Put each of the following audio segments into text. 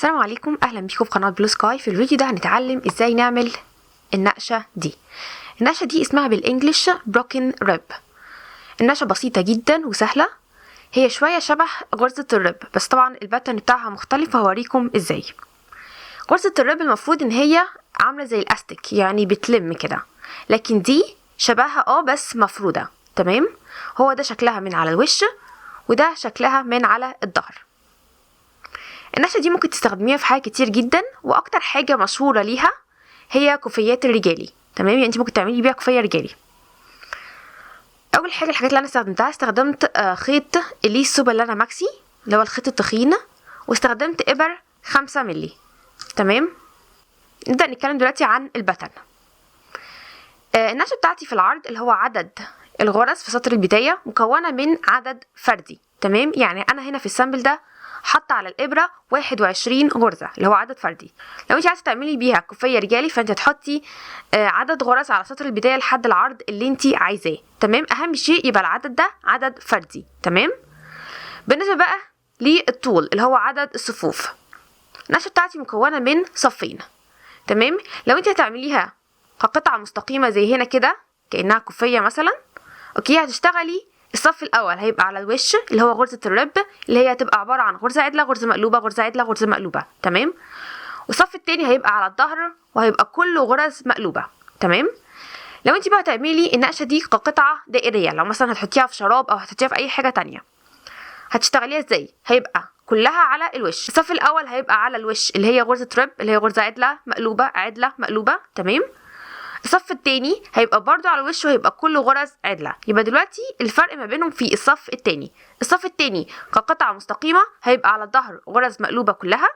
السلام عليكم، اهلا بيكم في قناه بلو سكاي. في الفيديو ده هنتعلم ازاي نعمل النقشه دي. النقشه دي اسمها بالانجلش بروكن ريب. النقشه بسيطه جدا وسهله، هي شويه شبه غرزه الريب بس طبعا الباترن بتاعها مختلف، وهوريكم ازاي. غرزه الريب المفروض ان هي عامله زي الاستيك، يعني بتلم كده، لكن دي شبهها بس مفروده. تمام، هو ده شكلها من على الوش وده شكلها من على الظهر. النقشة دي ممكن تستخدميها في حاجات كتير جدا، واكتر حاجة مشهورة ليها هي كوفيات الرجالي. تمام، يعني انت ممكن تعملي بيها كوفية رجالي. اول حاجة الحاجات اللي انا استخدمتها، استخدمت خيط اليس سوبرلانا ماكسي اللي هو الخيط التخين، واستخدمت ابر 5 مللي. تمام، نبدأ نتكلم دلوقتي عن الباترن. النقشة بتاعتي في العرض اللي هو عدد الغرز في سطر البداية مكونة من عدد فردي. تمام، يعني انا هنا في السامبل ده حاطه على الابره 21 غرزه اللي هو عدد فردي. لو انت عايزه تعملي بيها كوفيه رجالي فانت هتحطي عدد غرز على سطر البدايه لحد العرض اللي انت عايزاه. تمام، اهم شيء يبقى العدد ده عدد فردي. تمام، بالنسبه بقى للطول اللي هو عدد الصفوف، النقشه بتاعتي مكونه من صفين. تمام، لو انت هتعمليها كقطعه مستقيمه زي هنا كده كانها كوفيه مثلا، اوكي، هتشتغلي الصف الاول هيبقى على الوش اللي هو غرزه الرب، اللي هي هتبقى عباره عن غرزه عدله غرزه مقلوبه غرزه عدله غرزه مقلوبه. تمام، والصف التاني هيبقى على الظهر وهيبقى كله غرز مقلوبه. تمام، لو انت بقى تعملي النقشه دي كقطعه دائريه، لو مثلا هتحطيها في شراب او هتحطيها في اي حاجه تانية، هتشتغليها ازاي؟ هيبقى كلها على الوش. الصف الاول هيبقى على الوش اللي هي غرزه رب اللي هي غرزه عدله مقلوبه عدله مقلوبه. تمام، الصف التاني هيبقى برضو على الوش وهيبقى كله غرز عدلة. يبقى دلوقتي الفرق ما بينهم في الصف التاني. الصف التاني كقطعة مستقيمة هيبقى على الظهر غرز مقلوبة كلها.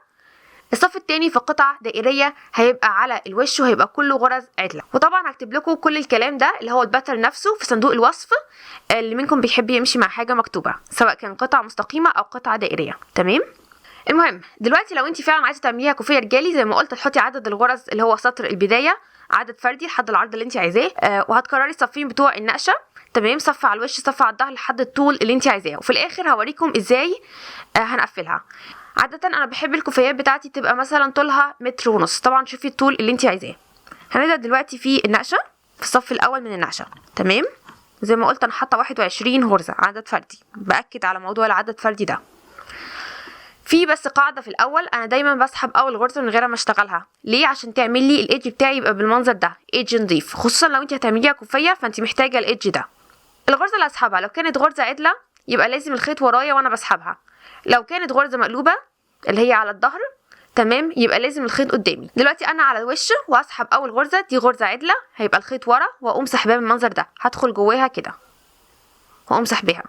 الصف التاني في قطعة دائرية هيبقى على الوش وهيبقى كله غرز عدلة. وطبعا هكتب لكم كل الكلام ده اللي هو الباترن نفسه في صندوق الوصف، اللي منكم بيحب يمشي مع حاجة مكتوبة سواء كان قطعة مستقيمة او قطعة دائرية. تمام، المهم دلوقتي لو انت فعلا عايزه تعمليها كوفيه رجالي زي ما قلت، تحطي عدد الغرز اللي هو سطر البدايه عدد فردي لحد العرض اللي انت عايزاه، وهتكرري الصفين بتوع النقشه. تمام، صف على الوش صف على الظهر لحد الطول اللي انت عايزاه، وفي الاخر هوريكم ازاي هنقفلها. عاده انا بحب الكوفيات بتاعتي تبقى مثلا طولها 1.5 متر. طبعا شوفي الطول اللي انت عايزاه. هنبدا دلوقتي في النقشه في الصف الاول من النقشه. تمام، زي ما قلت انا حاطه 21 غرزه عدد فردي، باكد على موضوع العدد فردي ده. في بس قاعده في الاول، انا دايما بسحب اول غرزه من غير ما اشتغلها. ليه؟ عشان تعمل لي الايدج بتاعي يبقى بالمنظر ده، ايدج نضيف، خصوصا لو انت هتعمليها كوفيه فانت محتاجه الايدج ده. الغرزه اللي هسحبها لو كانت غرزه عدله يبقى لازم الخيط ورايا وانا بسحبها. لو كانت غرزه مقلوبه اللي هي على الظهر، تمام، يبقى لازم الخيط قدامي. دلوقتي انا على الوش وهسحب اول غرزه، دي غرزه عدله هيبقى الخيط ورا، واقوم سحباها بالمنظر ده، هدخل جواها كده واقوم سحباها.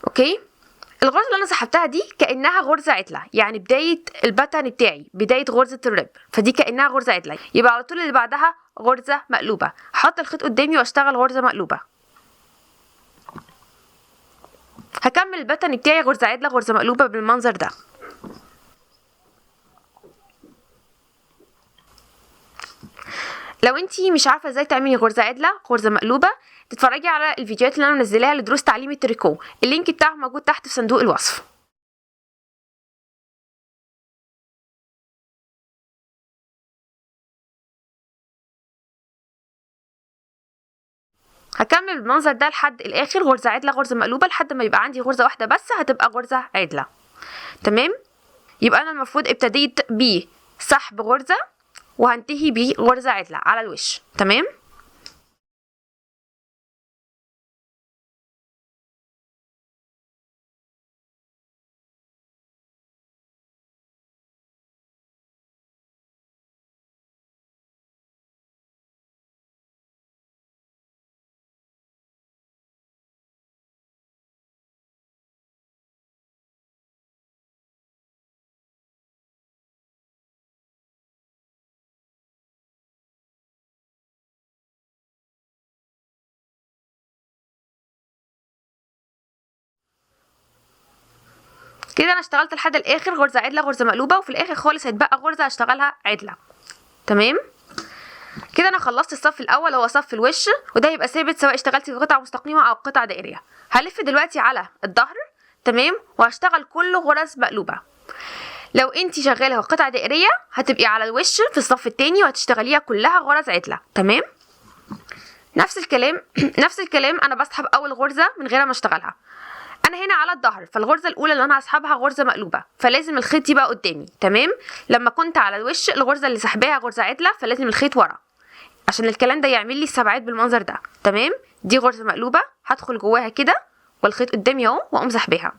اوكي، الغرزه اللي انا سحبتها دي كانها غرزه عدله، يعني بدايه الباترن بتاعي بدايه غرزه الرب، فدي كانها غرزه عدله. يبقى على طول اللي بعدها غرزه مقلوبه، هحط الخيط قدامي واشتغل غرزه مقلوبه. هكمل الباترن بتاعي غرزه عدله غرزه مقلوبه بالمنظر ده. لو انتي مش عارفه ازاي تعملي غرزه عدله غرزه مقلوبه، تتفرجي على الفيديوهات اللي انا منزلاها لدروس تعليم التريكو، اللينك بتاعها موجود تحت في صندوق الوصف. هكمل بالمنظر ده لحد الاخر، غرزه عدله غرزه مقلوبه لحد ما يبقى عندي غرزه واحده بس هتبقى غرزه عدله. تمام، يبقى انا المفروض ابتديت بسحب غرزه وهنتهي بغرزه عدله على الوش. تمام، كده انا اشتغلت لحد الاخر غرزه عدله غرزه مقلوبه، وفي الاخر خالص هيتبقى غرزه هشتغلها عدله. تمام، كده انا خلصت الصف الاول هو صف الوش، وده يبقى ثابت سواء اشتغلتي قطعه مستقيمه او قطعه دائريه. هلف دلوقتي على الظهر. تمام، وهشتغل كله غرز مقلوبه. لو انت شغاله قطعه دائريه هتبقي على الوش في الصف التاني وهتشتغليها كلها غرز عدله. تمام. نفس الكلام نفس الكلام انا بسحب اول غرزه من غير ما اشتغلها. انا هنا على الظهر، فالغرزه الاولى اللي انا هسحبها غرزه مقلوبه، فلازم الخيط يبقى قدامي. تمام. لما كنت على الوش الغرزه اللي سحباها غرزه عدله، فلازم الخيط ورا عشان الكلام ده يعمل لي السبعات بالمنظر ده. تمام. دي غرزه مقلوبه هدخل جواها كده والخيط قدامي اهو، واقوم سحباها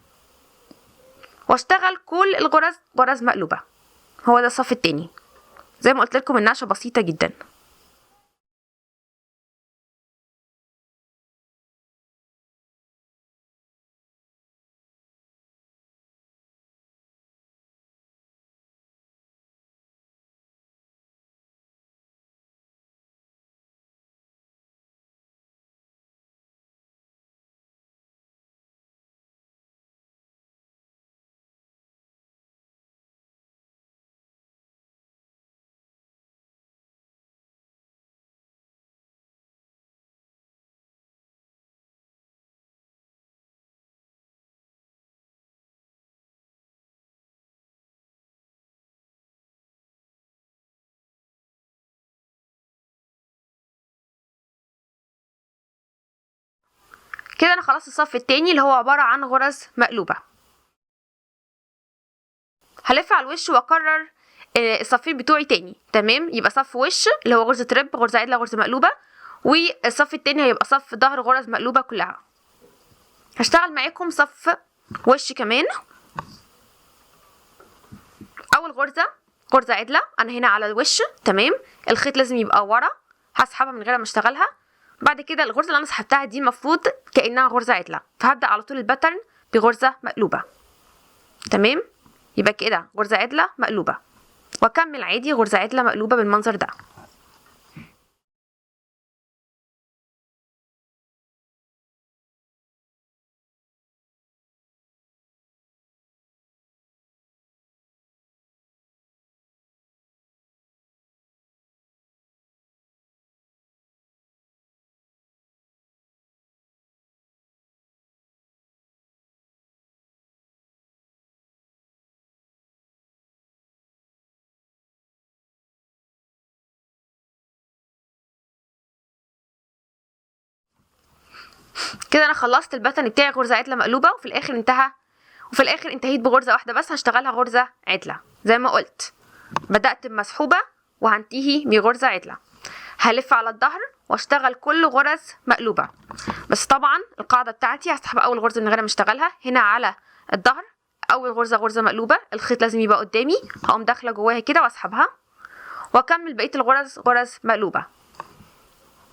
واشتغل كل الغرز غرز مقلوبه. هو ده الصف التاني. زي ما قلت لكم النقشه بسيطه جدا. كده انا خلاص الصف التاني اللي هو عباره عن غرز مقلوبه. هلف على الوش واكرر الصفين بتوعي تاني. تمام. يبقى صف وش اللي هو غرزه رب غرزه عدله غرزه مقلوبه، والصف التاني هيبقى صف ظهر غرز مقلوبه كلها. هشتغل معاكم صف وش كمان. اول غرزه غرزه عدله، انا هنا على الوش. تمام. الخيط لازم يبقى ورا، هسحبها من غير ما اشتغلها. بعد كده الغرزه اللي انا سحبتها دي المفروض كانها غرزه عدله، فهبدا على طول الباترن بغرزه مقلوبه. تمام. يبقى كده غرزه عدله مقلوبه، واكمل عادي غرزه عدله مقلوبه بالمنظر ده. كده انا خلصت الباترن بتاعي غرزه عدله مقلوبه، وفي الاخر انتهيت بغرزه واحده بس هشتغلها غرزه عدله. زي ما قلت بدات بمسحوبه وهنتهي بغرزه عدله. هلف على الظهر واشتغل كل غرز مقلوبه، بس طبعا القاعده بتاعتي هسحب اول غرزه من غير ما اشتغلها. هنا على الظهر اول غرزه غرزه مقلوبه، الخيط لازم يبقى قدامي، هقوم داخله جواها كده واسحبها واكمل بقيه الغرز غرز مقلوبه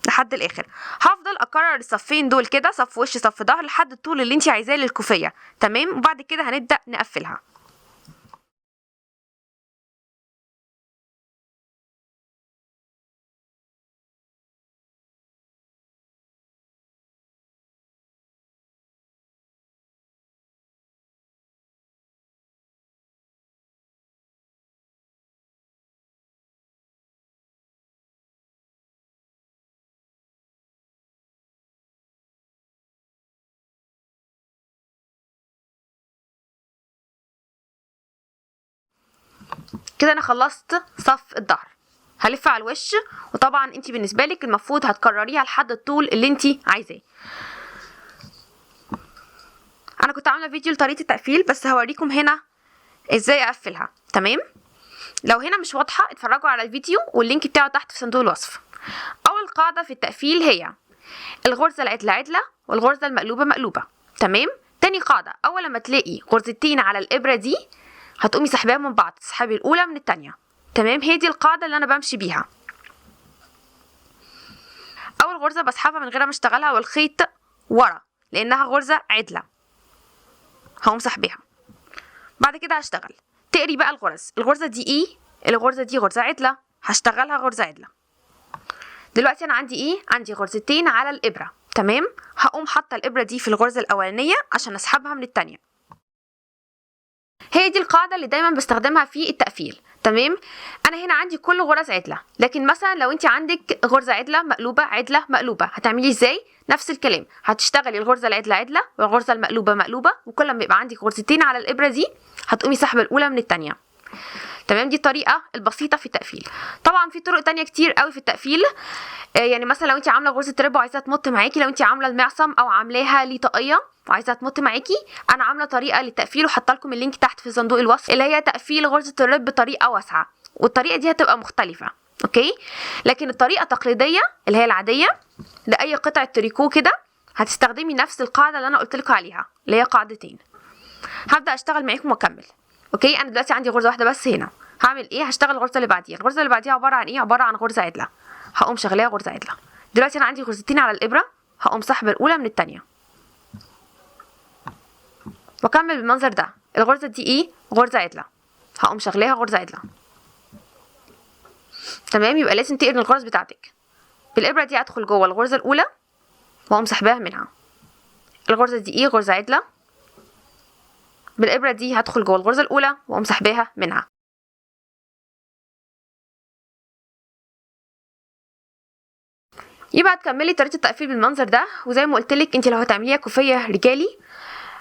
لحد الاخر. هفضل اكرر الصفين دول كده، صف وش صف ظهر، لحد الطول اللي انت عايزاه للكوفيه. تمام. وبعد كده هنبدا نقفلها. كده انا خلصت صف الظهر. هلف على الوش، وطبعا انت بالنسبه لك المفروض هتكرريها لحد الطول اللي انت عايزاه. انا كنت عامله فيديو لطريقه التقفيل، بس هوريكم هنا ازاي اقفلها. تمام. لو هنا مش واضحه اتفرجوا على الفيديو واللينك بتاعه تحت في صندوق الوصف. اول قاعده في التقفيل هي الغرزه العدله عدله والغرزه المقلوبه مقلوبه. تمام. تاني قاعده، اول لما تلاقي غرزتين على الابره دي هتقومي سحباهم من بعض، تسحبي الاولى من التانية. تمام. هي دي القاعده اللي انا بمشي بيها. اول غرزه بسحبها من غير ما اشتغلها والخيط ورا لانها غرزه عدله، هقوم سحبيها. بعد كده هشتغل تقري بقى الغرزه دي ايه. الغرزه دي غرزه عدله، هشتغلها غرزه عدله. دلوقتي انا عندي ايه؟ عندي غرزتين على الابره. تمام. هقوم حاطه الابره دي في الغرزه الاولانيه عشان اسحبها من التانية. هي دي القاعده اللي دايما بستخدمها في التقفيل. تمام. انا هنا عندي كل غرز عدله، لكن مثلا لو انت عندك غرزه عدله مقلوبه عدله مقلوبه هتعملي ازاي؟ نفس الكلام، هتشتغلي الغرزه العدله عدله والغرزه المقلوبه مقلوبه، وكل ما يبقى عندك غرزتين على الابره دي هتقومي سحبه الاولى من الثانيه. تمام. دي الطريقه البسيطه في التقفيل. طبعا في طرق تانية كتير قوي في التقفيل. يعني مثلا لو انت عامله غرزه رب وعايزاها تمط معاكي، لو انت عامله المعصم او عاملاها ليه طاقيه وعايزاها تمط معاكي، انا عامله طريقه للتقفيل وحاطه لكم اللينك تحت في صندوق الوصف، اللي هي تقفيل غرزه الرب بطريقه واسعه، والطريقه دي هتبقى مختلفه. اوكي. لكن الطريقه التقليديه اللي هي العاديه لاي قطعه تريكو كده هتستخدمي نفس القاعده اللي انا قلت لكم عليها، اللي هي قاعدتين. هبدا اشتغل معاكم واكمل. اوكي. انا دلوقتي عندي غرزه واحده بس هنا، هعمل ايه؟ هشتغل الغرزه اللي بعديها. الغرزه اللي بعديها عباره عن ايه؟ عباره عن غرزه عدله. هقوم شغلاها غرزه عدله. دلوقتي انا عندي غرزتين على الابره، هقوم سحب الاولى من الثانيه واكمل بالمنظر ده. الغرزه دي ايه؟ غرزه عدله. هقوم شغلاها غرزه عدله. تمام. يبقى لازم تقرن الغرز بتاعتك. بالابره دي ادخل جوه الغرزه الاولى واقوم سحباها منها. الغرزه دي ايه؟ غرزه عدله. بالابره دي هدخل جوه الغرزه الاولى واقوم سحباها منها. يبقى هتكملي طريقه التقفيل بالمنظر ده. وزي ما قلت لك، انت لو هتعمليها كوفيه رجالي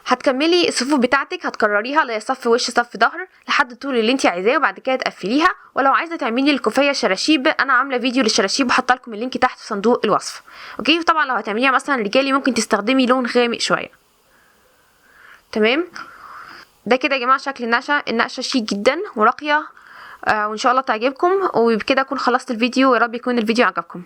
هتكملي الصفوف بتاعتك، هتكرريها اللي هي صف وش صف ظهر لحد الطول اللي انت عايزاه، وبعد كده تقفليها. ولو عايزه تعملي الكوفيه شراشيب، انا عامله فيديو للشراشيب وحاطه لكم اللينك تحت في صندوق الوصف. اوكي. طبعا لو هتعمليها مثلا رجالي ممكن تستخدمي لون غامق شويه. تمام. ده كده يا جماعه شكل النقشه شيك جدا وراقيه، وان شاء الله تعجبكم. وبكده اكون خلصت الفيديو، ويا رب يكون الفيديو عجبكم.